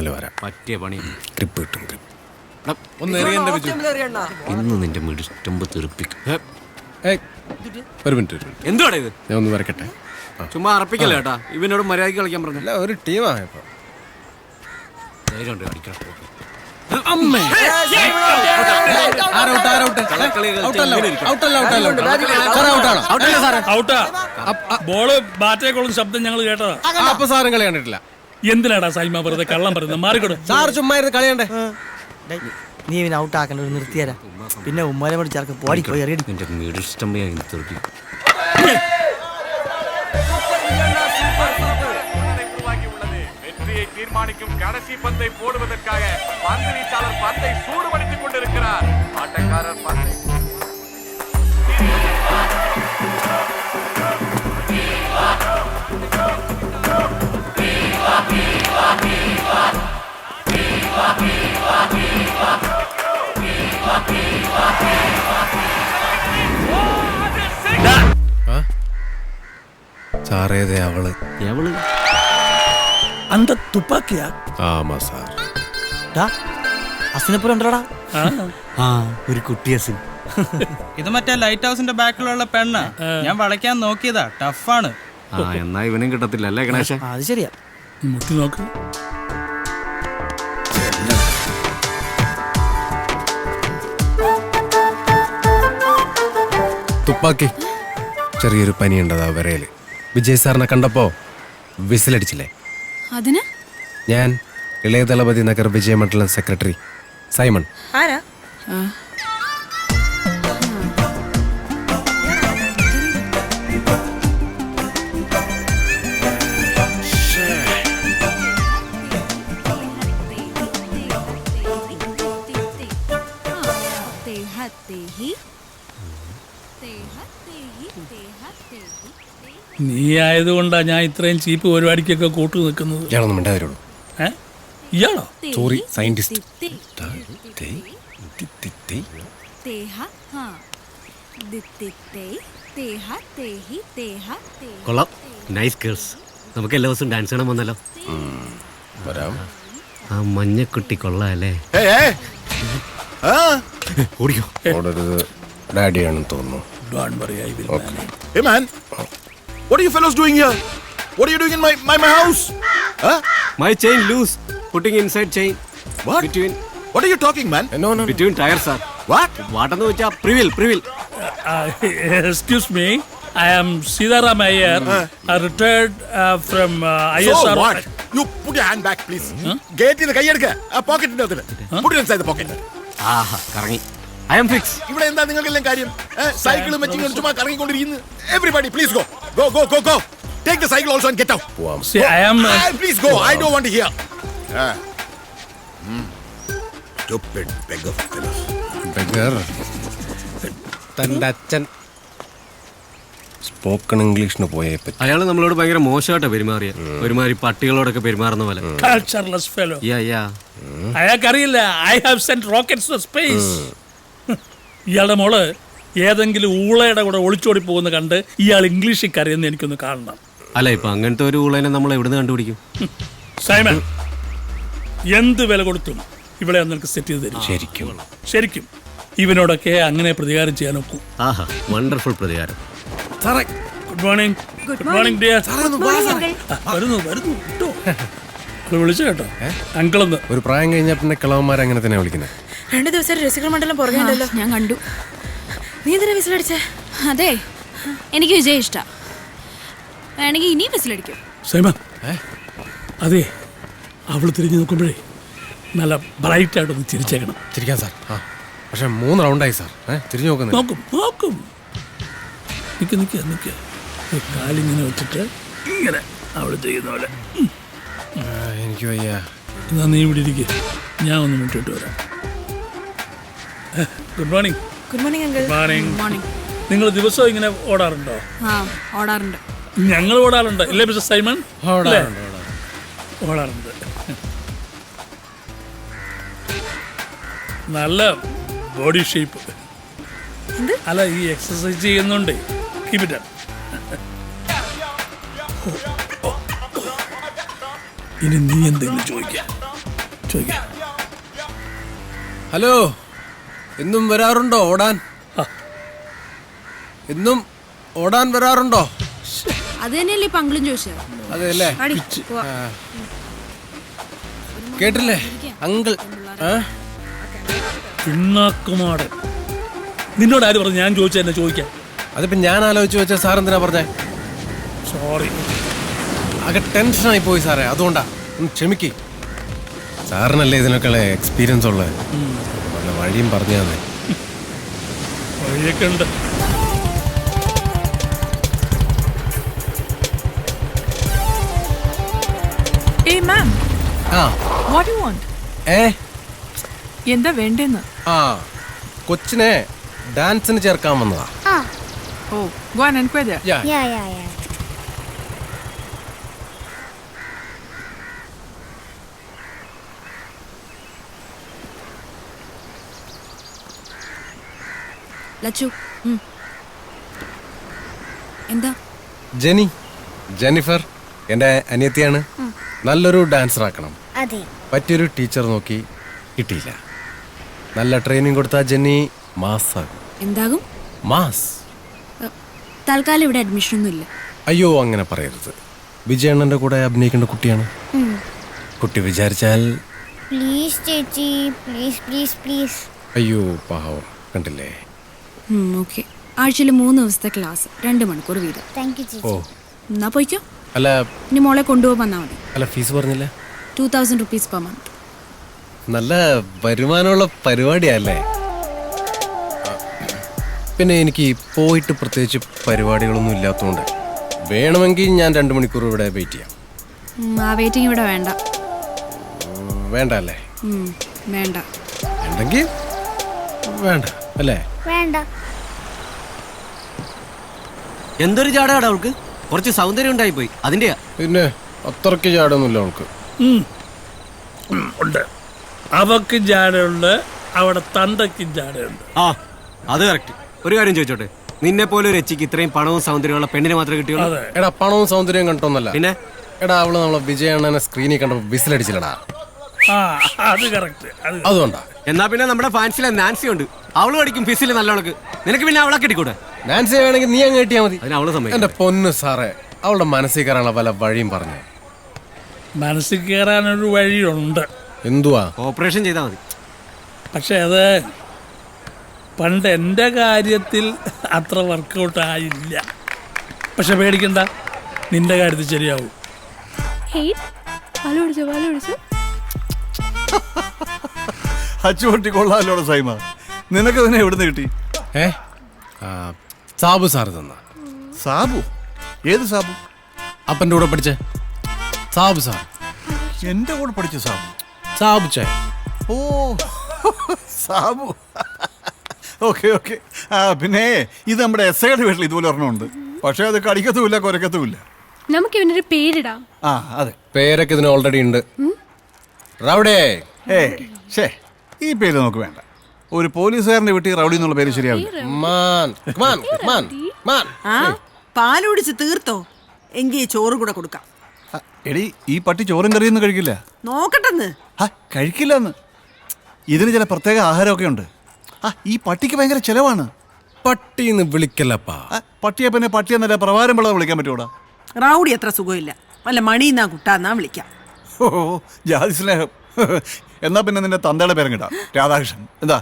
ഇന്നലെ വരാം. പറ്റിയ പണി ഗ്രിപ്പ് കിട്ടും. ഇന്ന് നിന്റെ മിടിസ്റ്റമ്പ് തെറിപ്പിക്കും. ഒരു മിനിറ്റ് എന്തുവാടാ ഇത്? ഞാൻ ഒന്ന് വരക്കട്ടെ. ചുമ്മാ അറപ്പിക്കല്ലേ കേട്ടാ. ഇവനോട് മര്യാദയ്ക്ക് കളിക്കാൻ പറഞ്ഞില്ല. ഒരു ടീമായപ്പോ ധൈര്യമുണ്ട് കളിക്കണം. ബോള് ബാറ്റേക്കോളും ശബ്ദം ഞങ്ങൾ കേട്ടതാ. അപ്പൊ സാറും കളി കണ്ടിട്ടില്ല. എന്തിനാടാ സൈമ വെറുതെ കള്ളം പറയുന്നത്? മാറിക്കൊടു. സാർ ചുമ്മാ ഇരുന്ന് കളിയണ്ടേ? നീ ഇവനെ ഔട്ടാക്കണ്ട, ഒരു നിർത്തിയരാ. പിന്നെ ഉമ്മാരെ കൂടി ചേർക്ക് പോടി പോയി എറിയടി. എന്റെ മിടിസ്റ്റമ്പ് തെറിപ്പിക്കും. தீர்மானிக்கும் கடைசி பந்தை போடுவதற்காக பந்து வீச்சாளர் பந்தை சூடுபடுத்திக் கொண்டிருக்கிறார். ஆட்டக்காரர் பந்தை സാറേതേ അവള് അന്ത തുപ്പാക്കിയാ? ആമാ സാർ. അസിനെപ്പുറം ഉണ്ടോടാ? ഒരു കുട്ടി അസിൻ. ഇത് മറ്റേ ലൈറ്റ് ഹൗസിന്റെ ബാക്കിലുള്ള പെണ്ണ്. ഞാൻ വളയ്ക്കാൻ നോക്കിയതാ, ടഫാണ്. എന്നാ ഇവനും കിട്ടത്തില്ല അല്ലേ ഗണേശ? അത് ശരിയാ. മുട്ടി നോക്ക്. തുപ്പാക്കി. ചെറിയൊരു പനിയുണ്ടതാ വരയില്. വിജയ് സാറിനെ കണ്ടപ്പോ വിസിലടിച്ചില്ലേ? അതിന് ഞാൻ ഇളയ ദളപതി നഗർ വിജയമണ്ഡലം സെക്രട്ടറി സൈമൺ. ആരാ? നീ ആയതുകൊണ്ടാ ഞാൻ ഇത്രയും ചീപ്പ് പരിപാടിക്കൊക്കെ കൂട്ടു നിൽക്കുന്നത്. ഞാനൊന്നും മിണ്ടാതിരുള്ളൂ. ഇയാളോ? Sorry, scientist. കൊള്ളാം. Nice girls. നമുക്ക് എല്ലാ ദിവസവും ഡാൻസ് കാണാൻ വന്നല്ലോ. വരാം. ആ മഞ്ഞക്കുട്ടി കൊള്ളാല്ലേ? ഓടിക്കോ. ഓടരുത്, ഡാഡിയാണെന്ന് തോന്നുന്നു. Hey man, what are you fellows doing here? What are you doing in my house? Huh? My chain loose. Putting inside chain. What? Between. What are you talking, man? No. Between tires, sir. What? വാട്ടെന്ന് വെച്ചാ പ്രിവിൽ. Excuse me, I am Sidaram Iyer, retired from ISR. So what? You put your hand back, please. Gate in the കൈയെടുക്ക. ആ പോക്കറ്റിന്റെ അകത്ത്. Put it inside the pocket. ആഹാ കറങ്ങി. I am fixed. ഇവിടെ എന്താ നിങ്ങൾക്കെല്ലാം കാര്യം? സൈക്കിളും വെച്ചിങ്ങനെ ചുമ്മാ കറങ്ങിക്കൊണ്ടിരിക്കുന്നു. Everybody, please go. Go. Take the cycle also and get out. See, I am. Please go. I don't want to hear. Stupid beggar fellows. Beggar. തന്റെ അച്ഛൻ spoken ഇംഗ്ലീഷിന് പോയേ പറ്റി. അയാള് നമ്മളോട് ഭയങ്കര മോശമായിട്ടാ പെരുമാറിയ. ഒരുമാതിരി പട്ടികളോടൊക്കെ പെരുമാറുന്ന പോലെ. Cultureless fellow. Yeah. അയാൾക്കറിയില്ല, I have sent rockets to space. ഇയാളുടെ മോള് ഏതെങ്കിലും ഊളയുടെ കൂടെ ഒളിച്ചോടി പോകുന്ന കണ്ട് ഇയാൾ ഇംഗ്ലീഷിൽ കരയെന്ന് എനിക്കൊന്ന് കാണണം. അല്ല, ഇപ്പൊ അങ്ങനത്തെ ഒരു ഊളനെ നമ്മൾ എവിടുന്ന് കണ്ടുപിടിക്കും? സൈമൺ, എന്ത് വില കൊടുത്തും ഇവിടെ നിനക്ക് സെറ്റ് ചെയ്ത് തരും. ശരിക്കും ഇവനോടൊക്കെ അങ്ങനെ പ്രതികാരം ചെയ്യാൻ ഒക്കും. ആഹാ, വണ്ടർഫുൾ പ്രതികാരം. Good morning dear. വരുന്നു കേട്ടോ. വിളിച്ചു കേട്ടോ അങ്കിളെന്ന്. ഒരു പ്രായം കഴിഞ്ഞാൽ പിന്നെ കിളവന്മാർ അങ്ങനെ തന്നെ വിളിക്കുന്നത്. 2 ദിവസം രസികർ മണ്ഡലം പുറകെയുണ്ടല്ലോ. ഞാൻ കണ്ടു. നീ എന്തിനാ വിസിലടിച്ചേ? അതെ, എനിക്ക് വിജയ് ഇഷ്ടാ. വേണമെങ്കിൽ ഇനിയും വിസിലടിക്കും. സൈമൺ, അതെ, അവള് തിരിഞ്ഞു നോക്കുമ്പോഴേ നല്ല ബ്രൈറ്റ് ആയിട്ടൊന്ന് ചിരിച്ചേക്കണം. ചിരിക്കാം സാർ. പക്ഷെ 3 റൗണ്ടായി സാർ. തിരിഞ്ഞു നോക്കും. നിക്ക കാലിങ്ങനെ വെച്ചിട്ട് ഇങ്ങനെ അവള് ചെയ്യുന്ന പോലെ. എനിക്ക് വയ്യ. എന്നാ നീ ഇവിടെ ഇരിക്കുക, ഞാൻ ഒന്ന് മുട്ടിട്ട് വരാം. Good morning. നിങ്ങൾ ദിവസവും ഇങ്ങനെ ഓടാറുണ്ടോ? ഓടാറുണ്ട്. ഞങ്ങൾ ഓടാറുണ്ട് ഇല്ലേ മിസ്റ്റർ സൈമൺ? ഓടാറുണ്ട്. നല്ല ബോഡി ഷേപ്പ്. അല്ല, ഈ എക്സസൈസ് ചെയ്യുന്നുണ്ട്. Keep it up. ഇനി നീ എന്തെങ്കിലും ചോദിക്കാം. ചോദിക്കാം. ഹലോ, എന്നും വരാറുണ്ടോ ഓടാൻ? എന്നും ഓടാൻ വരാറുണ്ടോ? അത് തന്നെയല്ലേ ഇപ്പൊ അങ്കിളും ചോദിച്ചത്. അതെല്ലേ, പാടി, പോവാ. കേട്ടില്ലേ അങ്കിൾ? പിണ്ണാക്കുമാട്. നിന്നോട് ആര് പറഞ്ഞു ഞാൻ ചോദിച്ച എന്നെ ചോദിക്കാൻ? അതിപ്പോ ഞാൻ ആലോചിച്ച് വെച്ച സാർ എന്തിനാ പറഞ്ഞേ? സോറി. ആകെ ടെൻഷനായി പോയി സാറേ, അതുകൊണ്ടാ. ക്ഷമിക്ക്. സാറിനല്ലേ ഇതിനൊക്കെ എക്സ്പീരിയൻസ് ഉള്ളത്. വല്ല വഴിയും പറഞ്ഞു തന്നെ. വഴിയൊക്കെ ഉണ്ട്. Hey ma'am, ആ what do you want? എന്താ വേണ്ടെന്ന്? ആ കൊച്ചിനെ ഡാൻസിന് ചേർക്കാൻ വന്നതാ. Oh, go and inquire there. Yeah. Lachu, എന്താ? ജെന്നിഫർ എൻ്റെ അനിയത്തിയാണ്. നല്ലൊരു ഡാൻസർ ആക്കണം. അതെ. പറ്റിയൊരു ടീച്ചർ നോക്കി കിട്ടിയില്ല. നല്ല ട്രെയിനിങ് കൊടുത്താൽ ജെന്നി മാസാകും. എന്താകും? മാസ്. തൽക്കാലം ഇവിടെ അഡ്മിഷൻ ഒന്നും ഇല്ല. അയ്യോ, അങ്ങനെ പറയരുത്. വിജയണ്ണൻ്റെ കൂടെ അഭിനയിക്കേണ്ട കുട്ടിയാണ്. കുട്ടി വിചാരിച്ചാൽ. പ്ലീസ് ചേച്ചി, പ്ലീസ് പ്ലീസ് പ്ലീസ്. അയ്യോ പാവം, കണ്ടില്ലേ? ഓക്കെ. ആഴ്ചയിൽ 3 ദിവസത്തെ ക്ലാസ്, 2 മണിക്കൂർ വീതം. താങ്ക് യു ചേച്ചി. എന്നാ പോയിക്കോ. അല്ല, ഇനി മോളെ കൊണ്ടുപോകാൻ വന്നാൽ മതി. അല്ല, ഫീസ് പറഞ്ഞില്ല? 2000 rupees per month. നല്ല വരുമാനമുള്ള പരിപാടിയല്ലേ? പിന്നെ എനിക്ക് പോയിട്ട് പ്രത്യേകിച്ച് പരിപാടികളൊന്നും ഇല്ലാത്തതുകൊണ്ട് വേണമെങ്കിൽ ഞാൻ 2 മണിക്കൂർ ഇവിടെ വെയിറ്റ് ചെയ്യാം. ആ വെയിറ്റിംഗ് ഇവിടെ വേണ്ട. വേണ്ട അല്ലേ? വേണ്ട. ഉണ്ടെങ്കിൽ വേണ്ട അല്ലേ? വേണ്ട. എന്തൊരു ചാടാടാ അവൾക്ക്. കുറച്ച് സൗന്ദര്യം ഉണ്ടായി പോയി, അതിന്റെയാ. പിന്നെ അത്രയ്ക്ക് ചാടൊന്നുമില്ല അവൾക്ക്. ഉണ്ട്. അവക്ക് ജാടയുണ്ട്, അവിടെ തന്തയ്ക്കും ജാടയുണ്ട്. ആ, അത് കറക്റ്റ്. ഒരു കാര്യം ചോദിച്ചോട്ടെ, നിന്നെ പോലെ ഒരു എച്ചിക്ക് ഇത്രയും പണവും സൗന്ദര്യമുള്ള പെണ്ണിനെ മാത്രമേ കിട്ടിയുള്ളൂ? എടാ, പണവും സൗന്ദര്യവും കണ്ടോന്നല്ല. പിന്നെ എടാ, അവള് നമ്മളെ വിജയണ്ണനെ സ്ക്രീനിൽ കണ്ടപ്പോ വിസിലടിച്ചില്ലടാ. അത് കറക്റ്റ്. അതുകൊണ്ടാ. എന്നാ പിന്നെ നമ്മുടെ ഫാൻസിലെ നാൻസി ഉണ്ട്, അവള് പഠിക്കും ഫിസിൽ നല്ലവൾക്ക്. നിനക്ക് പിന്നെ അവളെ കിട്ടിക്കൂടെ? നാൻസി വേണമെങ്കിൽ നീ അങ്ങ് കിട്ടിയാ മതി. അതിന് അവള് സമയം. എന്റെ പൊന്ന് സാറേ, അവളുടെ മനസ്സിൽ കയറാനുള്ള പല വഴിയും പറഞ്ഞു. മനസ്സിൽ കയറാനൊരു വഴിയുണ്ട്. എന്തുവാ? ഓപ്പറേഷൻ ചെയ്താൽ മതി. പക്ഷെ അത് പണ്ട് എൻ്റെ കാര്യത്തിൽ അത്ര വർക്കൗട്ട് ആയില്ല. പക്ഷെ പേടിക്കണ്ട, നിന്റെ കാര്യത്തിൽ ശരിയാവും. അച്ചുപൊട്ടി കൊള്ളാലോടെ സൈമ. നിനക്ക് തന്നെ എവിടുന്ന് കിട്ടി? സാബു സാറ് തന്ന. സാബു? ഏത് സാബു? അപ്പൻ്റെ കൂടെ പഠിച്ച സാബു സാർ. എന്റെ കൂടെ പഠിച്ച സാബു? സാബു ചേ. ഓ, സാബു. Okay okay. പിന്നെ ഇത് നമ്മുടെ എസ്ഐയുടെ വീട്ടിൽ ഇതുപോലെ ഒരെണ്ണമുണ്ട്. പക്ഷെ അത് കടിക്കത്തുമില്ല, കുരക്കത്തുമില്ല. നമുക്ക് ഇവനൊരു പേരിടാം. അതെ, പേരൊക്കെ ഇതിന് ഓൾറെഡി ഉണ്ട്. റൗഡേ. ശേ, ഈ പേര് നമുക്ക് വേണ്ട. ഒരു പോലീസുകാരന്റെ വീട്ടിൽ റൗഡി എന്നുള്ള പേര് ശരിയാവില്ല. പാലുടിച്ച് തീർത്തോ? എങ്കിൽ ചോറ് കൂടെ കൊടുക്കാം. എടി, ഈ പട്ടി ചോറും കറിയൊന്നും കഴിക്കില്ല. നോക്കട്ടെന്ന്. കഴിക്കില്ലെന്ന്. ഇതിന് ചില പ്രത്യേക ആഹാരമൊക്കെ ഉണ്ട്. ഈ പട്ടിക്ക് ഭയങ്കര ചെലവാണ്. പട്ടിന്ന് വിളിക്കല്ലപ്പാ. പട്ടിയെ പിന്നെ പട്ടി എന്നല്ല പ്രവാരം പിള്ളേ വിളിക്കാൻ പറ്റൂടാ. റൗഡി അത്ര സുഖമില്ല, വല്ല മണിന്നാ കുട്ടാന്നാ വിളിക്കാം. ഓ, ജാതി സ്നേഹം. എന്നാ പിന്നെ നിന്റെ തന്തയുടെ പേരും കിട്ടാം, രാധാകൃഷ്ണൻ. എന്താ?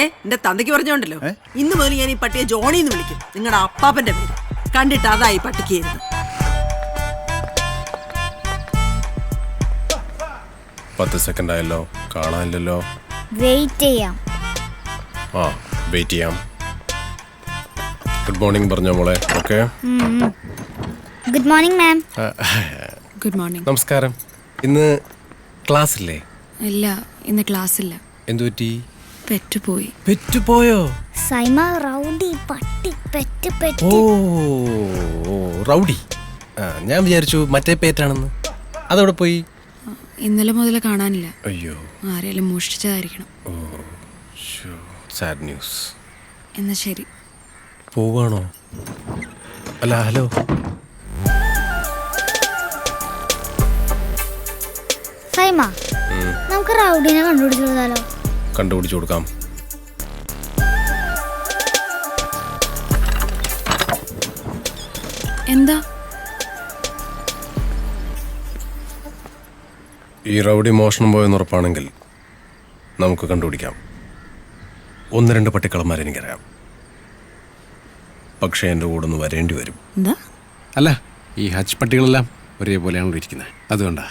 എന്റെ തന്തയ്ക്ക് പറഞ്ഞോണ്ടല്ലോ, ഇന്ന് മുതൽ ഞാൻ ഈ പട്ടിയെ ജോണി എന്ന് വിളിക്കും. നിങ്ങളുടെ അപ്പാപ്പന്റെ പേര് കണ്ടിട്ട് അതായി പട്ടിക്ക് ആയിരുന്നു. 10 സെക്കൻഡ് ആയല്ലോ, കാണാനില്ലല്ലോ. വെയിറ്റ് ചെയ്യാം. വെയിറ്റ് ചെയ്യാം. ഗുഡ് മോർണിംഗ് പറഞ്ഞോ മോളെ. Okay, good morning ma'am. Good morning. നമസ്കാരം. ഇന്ന് ക്ലാസ് ഇല്ലേ? ഇല്ല, ഇന്ന് ക്ലാസ് ഇല്ല. എന്തുപറ്റി? പെറ്റുപോയി. പെറ്റുപോയോ? സൈമ, റൗഡി, പട്ടി, പെറ്റ് പെറ്റ്. ഓ, റൗഡി. ഞാൻ വിചാരിച്ചു മറ്റേ പേറ്റാണെന്ന്. അതവിടെ പോയി? ഇന്നലെ മുതൽ കാണാനില്ല. അയ്യോ, ആരെങ്കിലും മോഷ്ടിച്ചതായിരിക്കണം. ഓ, സാഡ് ന്യൂസ്. എന്നാ ശരി. പോവാണോ? അല്ല, ഹലോ. സൈമ നമുക്ക് റൗഡിനെ കണ്ടുപിടിച്ചു കൊടുത്താലോ? കണ്ടുപിടിച്ചു കൊടുക്കാം. എന്താ? ഈ റൗഡി മോഷണം പോയെന്ന് ഉറപ്പാണെങ്കിൽ നമുക്ക് കണ്ടുപിടിക്കാം. 1-2 പട്ടിക്കളന്മാരെ എനിക്കറിയാം. പക്ഷേ എൻ്റെ കൂടെ ഒന്ന് വരേണ്ടി വരും. എന്താ? അല്ല, ഈ ഹച്ച് പട്ടികളെല്ലാം ഒരേപോലെയാണ് ഇരിക്കുന്നത്, അതുകൊണ്ടാ.